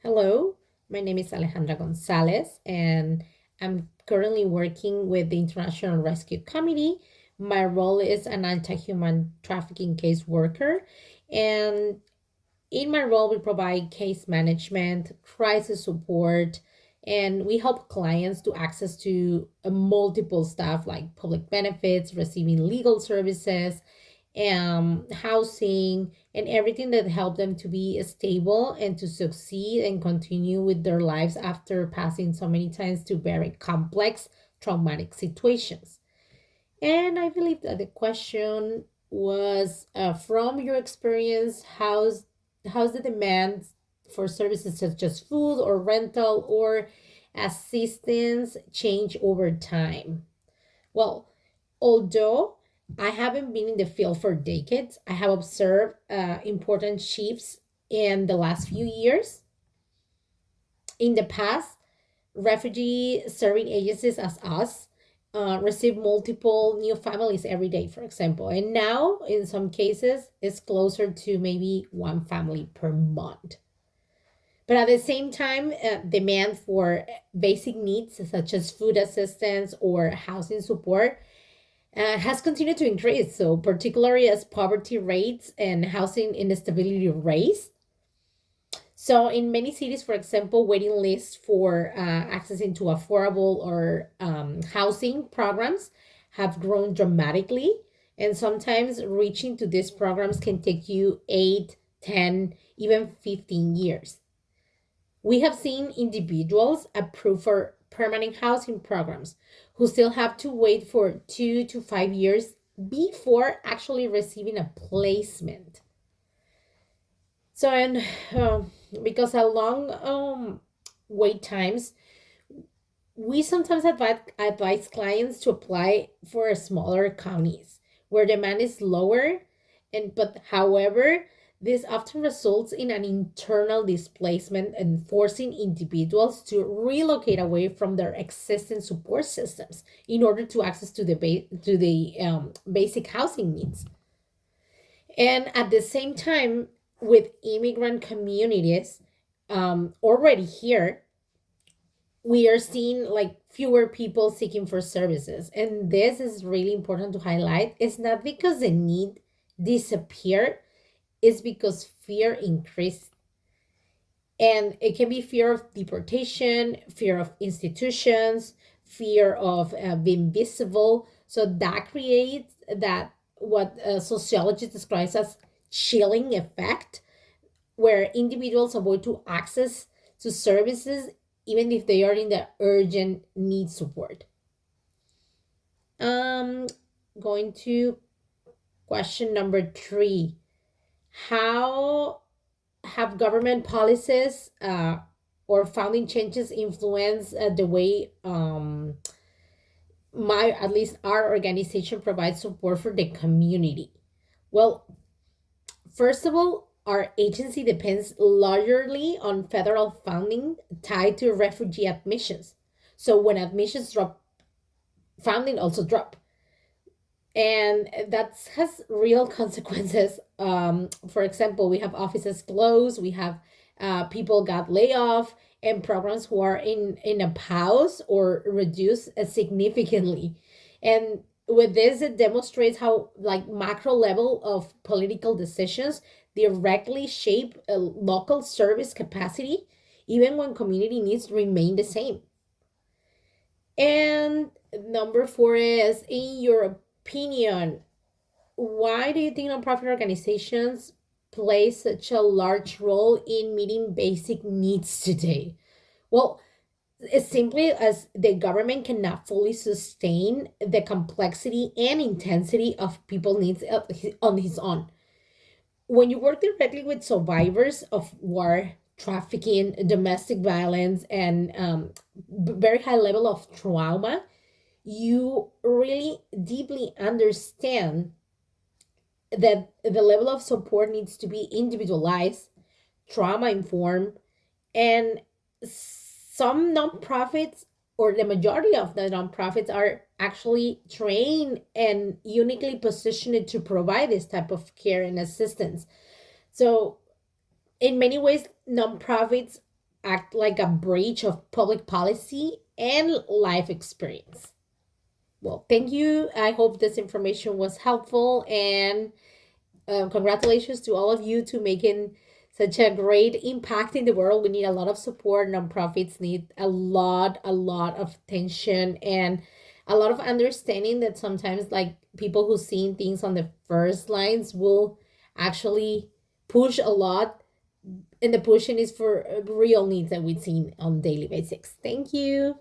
Hello, my name is Alejandra Gonzales, and I'm currently working with the International Rescue Committee. My role is an anti human trafficking case worker, and in my role, we provide case management, crisis support, and we help clients to access to multiple stuff like public benefits, receiving legal services, housing, and everything that help them to be stable and to succeed and continue with their lives after passing so many times to very complex traumatic situations. And I believe that the question was from your experience, how's the demand for services such as food or rental or assistance change over time? Well, although I haven't been in the field for decades, I have observed important shifts in the last few years. In the past, refugee serving agencies as us receive multiple new families every day, for example. And now, in some cases, it's closer to maybe one family per month. But at the same time, demand for basic needs such as food assistance or housing support has continued to increase. So, particularly as poverty rates and housing instability rise. So, in many cities, for example, waiting lists for accessing to affordable or housing programs have grown dramatically. And sometimes reaching to these programs can take you 8, 10, even 15 years. We have seen individuals approved for permanent housing programs who still have to wait for 2 to 5 years before actually receiving a placement. So, and because of long wait times, we sometimes advise clients to apply for smaller counties where demand is lower, and but however, this often results in an internal displacement and forcing individuals to relocate away from their existing support systems in order to access to the basic housing needs. And at the same time, with immigrant communities already here, we are seeing like fewer people seeking for services. And this is really important to highlight. It's not because the need disappeared, it's because fear increased. And it can be fear of deportation, fear of institutions, fear of being visible. So that creates that what sociologists describes as chilling effect, where individuals avoid to access to services even if they are in the urgent need support. Um, Going to question number 3. How have government policies or founding changes influence the way my at least our organization provides support for the community? Well, first of all, our agency depends largely on federal funding tied to refugee admissions. So when admissions drop, funding also drop. And that has real consequences. For example, we have offices closed, we have people got laid off, and programs who are in a pause or reduced significantly. And with this, it demonstrates how like macro level of political decisions directly shape a local service capacity, even when community needs remain the same. And number 4 is, in your opinion, why do you think nonprofit organizations play such a large role in meeting basic needs today? Well, it's simply as the government cannot fully sustain the complexity and intensity of people needs on his own. When you work directly with survivors of war, trafficking, domestic violence, and very high level of trauma, you really deeply understand that the level of support needs to be individualized, trauma informed, and some nonprofits or the majority of the nonprofits are actually trained and uniquely positioned to provide this type of care and assistance. So, in many ways, nonprofits act like a bridge of public policy and life experience. Well, thank you. I hope this information was helpful, and congratulations to all of you to making such a great impact in the world. We need a lot of support. Nonprofits need a lot of attention and a lot of understanding that sometimes, like people who seen things on the first lines, will actually push a lot, and the pushing is for real needs that we've seen on daily basis. Thank you.